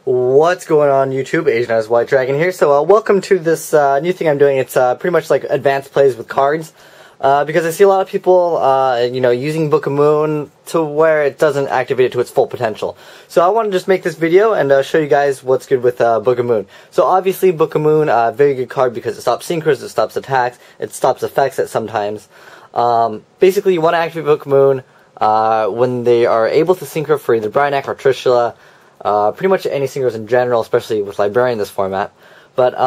What's going on YouTube? Asian as White Dragon here. So welcome to this new thing I'm doing. It's pretty much like advanced plays with cards. Because I see a lot of people, using Book of Moon to where it doesn't activate it to its full potential. So I want to just make this video and show you guys what's good with Book of Moon. So obviously Book of Moon, very good card because it stops synchros, it stops attacks, it stops effects at sometimes. Basically you want to activate Book of Moon when they are able to synchro for either Bryanek or Trishula. Pretty much any synchros in general, especially with Librarian in this format. But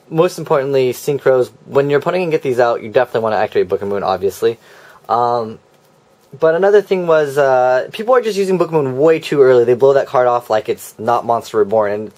most importantly, synchros, when your opponent can get these out, you definitely want to activate Book of Moon, obviously. But another thing was, people are just using Book of Moon way too early. They blow that card off like it's not Monster Reborn, and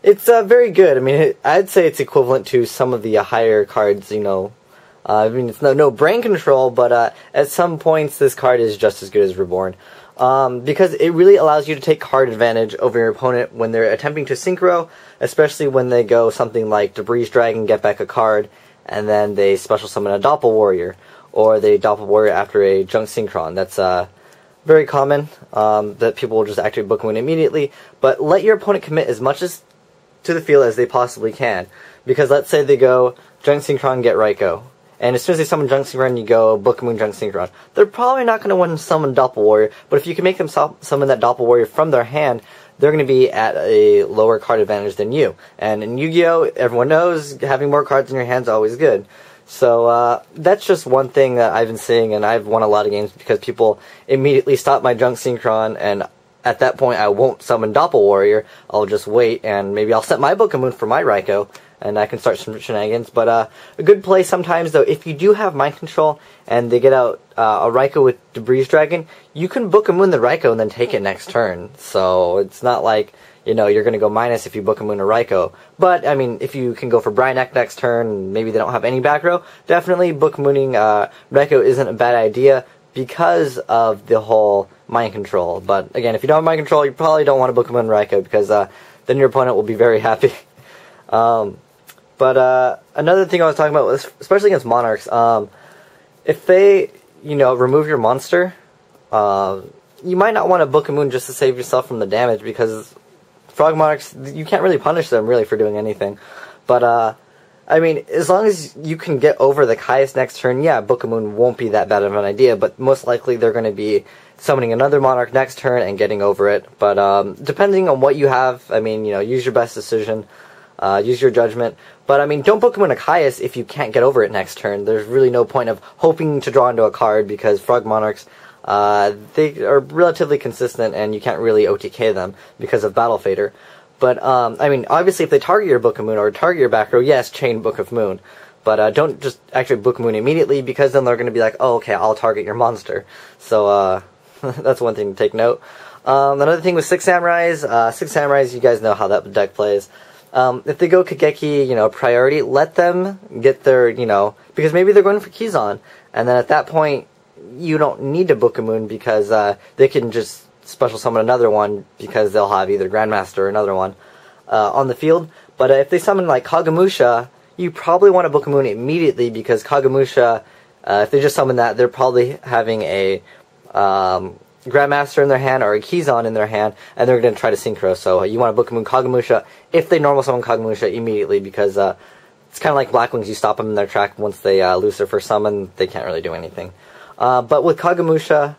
it's very good. I mean, I'd say it's equivalent to some of the higher cards, I mean, it's no brain control, but at some points this card is just as good as Reborn. Because it really allows you to take card advantage over your opponent when they're attempting to synchro, especially when they go something like Debris Dragon, get back a card, and then they special summon a Doppel Warrior, or they Doppel Warrior after a Junk Synchron. That's very common, that people will just activate Book of Moon immediately, but let your opponent commit as much as to the field as they possibly can, because let's say they go Junk Synchron, get Raikou. And as soon as they summon Junk Synchron, you go Book of Moon, Junk Synchron. They're probably not going to want to summon Doppel Warrior, but if you can make them summon that Doppel Warrior from their hand, they're going to be at a lower card advantage than you. And in Yu-Gi-Oh!, everyone knows having more cards in your hand is always good. So that's just one thing that I've been seeing, and I've won a lot of games because people immediately stop my Junk Synchron, and at that point I won't summon Doppel Warrior. I'll just wait, and maybe I'll set my Book of Moon for my Raikou, and I can start some shenanigans. But a good play sometimes, though, if you do have Mind Control and they get out a Raikou with Debris Dragon, you can Book of Moon the Raikou and then take it next turn. So it's not like, you're going to go minus if you Book of Moon a Raikou. But, I mean, if you can go for Bryanek next turn, and maybe they don't have any back row, definitely Book of Mooning Raikou isn't a bad idea because of the whole Mind Control. But, again, if you don't have Mind Control, you probably don't want to Book of Moon Raikou because then your opponent will be very happy. But another thing I was talking about was, especially against Monarchs, if they, remove your monster, you might not want to Book of Moon just to save yourself from the damage, because Frog Monarchs, you can't really punish them, really, for doing anything. But, I mean, as long as you can get over the Caius next turn, yeah, Book of Moon won't be that bad of an idea, but most likely they're going to be summoning another Monarch next turn and getting over it. But, depending on what you have, I mean, use your best decision. Use your judgment. But, I mean, don't Book of Moon a Caius if you can't get over it next turn. There's really no point of hoping to draw into a card, because Frog Monarchs, they are relatively consistent, and you can't really OTK them because of Battle Fader. But, I mean, obviously if they target your Book of Moon or target your back row, yes, chain Book of Moon. But, don't just actually Book of Moon immediately, because then they're going to be like, oh, okay, I'll target your monster. So, that's one thing to take note. Another thing with Six Samurais, you guys know how that deck plays. If they go Kageki, priority, let them get their, because maybe they're going for Kizon, and then at that point, you don't need to Book of Moon, because they can just special summon another one, because they'll have either Grandmaster or another one on the field. But if they summon, like, Kagemusha, you probably want to Book of Moon immediately, because Kagemusha, if they just summon that, they're probably having a Grandmaster in their hand or a Kizon in their hand, and they're going to try to synchro. So you want to Book of Moon Kagemusha if they normal summon Kagemusha immediately, because it's kind of like Black Wings. You stop them in their track once they lose their first summon. They can't really do anything. But with Kagemusha,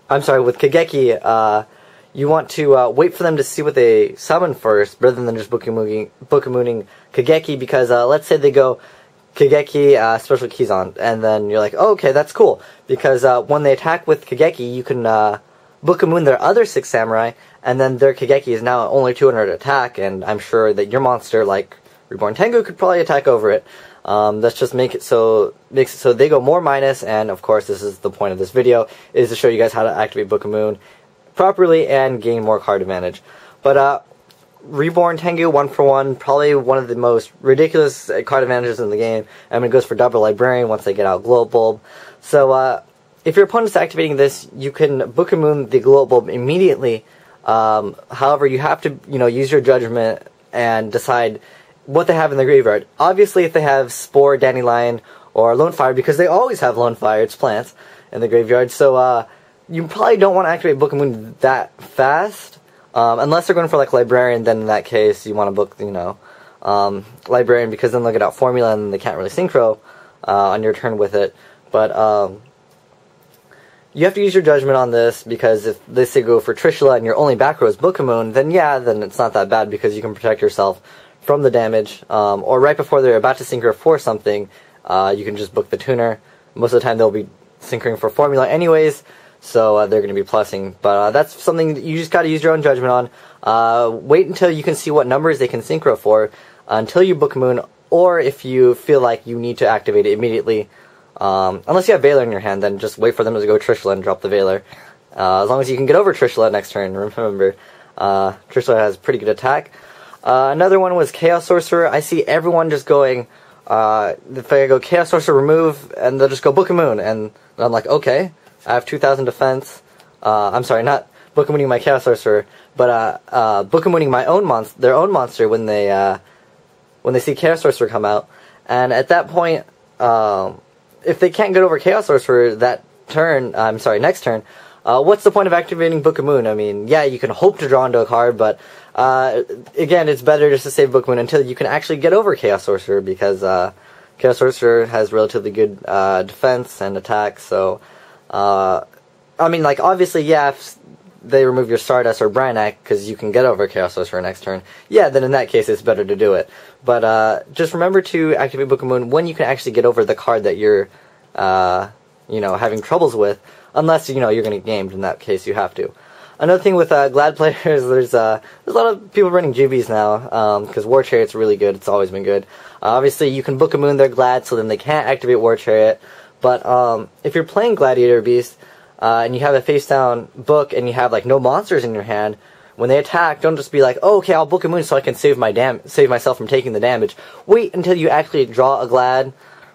with Kageki, you want to wait for them to see what they summon first, rather than just Book of Mooning Kageki, because let's say they go Kageki, special Kizon, and then you're like, oh, okay, that's cool, because when they attack with Kageki, you can Book of Moon their other Six Samurai, and then their Kageki is now only 200 attack, and I'm sure that your monster, like Reborn Tengu, could probably attack over it. Let's just makes it so they go more minus, and of course this is the point of this video, is to show you guys how to activate Book of Moon properly and gain more card advantage. But Reborn Tengu, 1-for-1, probably one of the most ridiculous card advantages in the game. I mean, it goes for double Librarian once they get out Glow Bulb. So, if your opponent's activating this, you can Book of Moon the Glow Bulb immediately. However, you have to, use your judgment and decide what they have in the graveyard. Obviously, if they have Spore, Dandelion, or Lone Fire, because they always have Lone Fire, it's plants, in the graveyard, so, you probably don't want to activate Book of Moon that fast. Unless they're going for like Librarian, then in that case you want to book, you know, Librarian, because then they'll get out Formula and they can't really synchro on your turn with it. But you have to use your judgment on this, because if they say go for Trishula and your only back row is Book-a-Moon, then yeah, then it's not that bad because you can protect yourself from the damage. Or right before they're about to synchro for something, you can just book the tuner. Most of the time they'll be synchroning for Formula anyways, so they're going to be plussing. But that's something that you just got to use your own judgment on. Wait until you can see what numbers they can synchro for until you book Moon, or if you feel like you need to activate it immediately. Unless you have Valor in your hand, then just wait for them to go Trishula and drop the Valor. As long as you can get over Trishula next turn, remember. Trishula has pretty good attack. Another one was Chaos Sorcerer. I see everyone just going, if I go Chaos Sorcerer remove, and they'll just go Book-a-Moon, and I'm like, okay, I have 2,000 defense. I'm sorry, not Book-a-Mooning my Chaos Sorcerer, but Book-a-Mooning my own their own monster when they see Chaos Sorcerer come out. And at that point, if they can't get over Chaos Sorcerer that turn, next turn, what's the point of activating Book-a-Moon? I mean, yeah, you can hope to draw into a card, but again, it's better just to save Book-a-Moon until you can actually get over Chaos Sorcerer, because Chaos Sorcerer has relatively good defense and attack. So, I mean, like, obviously, yeah, if they remove your Stardust or Brainiac because you can get over Chaos Sorcerer next turn, yeah, then in that case it's better to do it. But just remember to activate Book-a-Moon when you can actually get over the card that you're, you know, having troubles with, unless, you know, you're going to get gamed. In that case, you have to. Another thing with Glad players, there's a lot of people running GBs now, because War Chariot's really good. It's always been good. Obviously, you can Book-a-Moon their Glad, so then they can't activate War Chariot. But if you're playing Gladiator Beast, and you have a face-down book, and you have like no monsters in your hand, when they attack, don't just be like, oh, okay, I'll Book-a-Moon so I can save myself from taking the damage. Wait until you actually draw a Glad,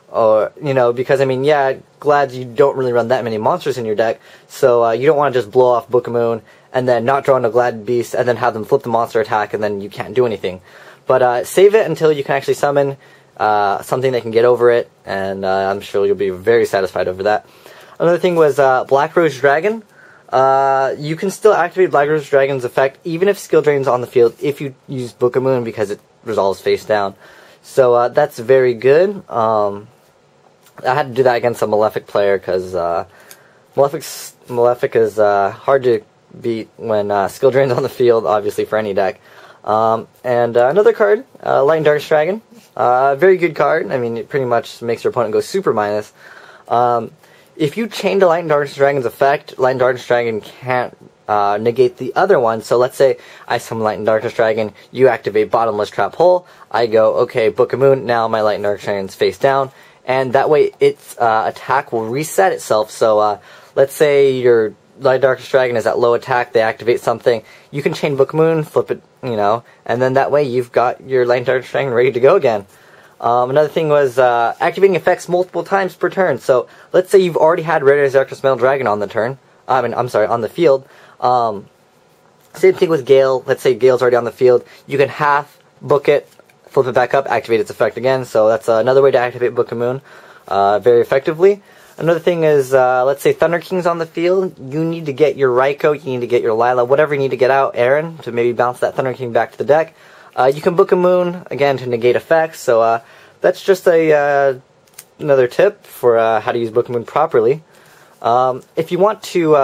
or, you know, because, I mean, yeah, Glads, you don't really run that many monsters in your deck, so you don't want to just blow off Book-a-Moon, and then not draw a Glad Beast, and then have them flip the monster attack, and then you can't do anything. But save it until you can actually summon something that can get over it, and I'm sure you'll be very satisfied over that. Another thing was Black Rose Dragon. You can still activate Black Rose Dragon's effect even if skill drain's on the field if you use Book-a-Moon, because it resolves face down. So that's very good. I had to do that against a Malefic player because Malefic is hard to beat when skill drain's on the field, obviously, for any deck. And another card, Light and Darkness Dragon. Very good card. I mean, it pretty much makes your opponent go super minus. If you chain to Light and Darkness Dragon's effect, Light and Darkness Dragon can't negate the other one. So let's say I summon Light and Darkness Dragon, you activate Bottomless Trap Hole, I go, okay, Book-a-Moon, now my Light and Darkness Dragon's face down, and that way its attack will reset itself. So let's say your Light and Darkness Dragon is at low attack, they activate something, you can chain Book-a-Moon, flip it, you know, and then that way you've got your Light and Darkness Dragon ready to go again. Another thing was activating effects multiple times per turn. So let's say you've already had Red Eyes Darkness Metal Dragon on the turn. On the field. Same thing with Gale. Let's say Gale's already on the field. You can half book it, flip it back up, activate its effect again. So that's another way to activate Book-a-Moon very effectively. Another thing is, let's say Thunder King's on the field. You need to get your Raikou, you need to get your Lila, whatever you need to get out, Aaron, to maybe bounce that Thunder King back to the deck. You can Book-a-Moon, again, to negate effects, so that's just another tip for how to use Book-a-Moon properly. If you want to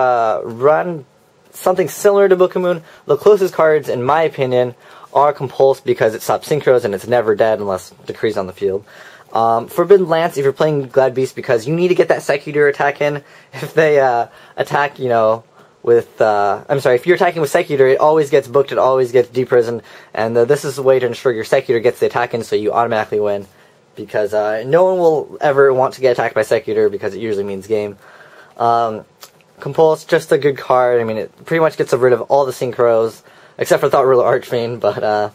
run something similar to Book-a-Moon, the closest cards, in my opinion, are Compulse, because it stops synchros and it's never dead unless Decree's on the field. Forbidden Lance, if you're playing Glad Beast, because you need to get that Psyche-Eater attack in. If they attack, you know, with, if you're attacking with Psyche-Eater, it always gets booked, it always gets deprisoned, and this is a way to ensure your Psyche-Eater gets the attack in so you automatically win, because no one will ever want to get attacked by Psyche-Eater because it usually means game. Compulse, just a good card. I mean, it pretty much gets rid of all the synchros, except for Thought Ruler Archfiend, but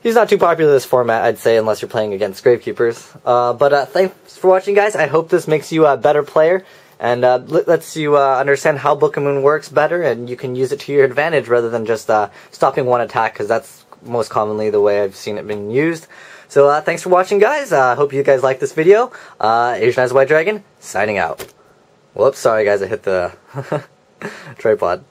he's not too popular in this format, I'd say, unless you're playing against Gravekeepers. But thanks for watching, guys. I hope this makes you a better player, and lets you understand how Book-a-Moon works better, and you can use it to your advantage rather than just stopping one attack, because that's most commonly the way I've seen it being used. So thanks for watching, guys. Hope you guys liked this video. Asian Eyes White Dragon, signing out. Whoops, sorry guys, I hit the tripod.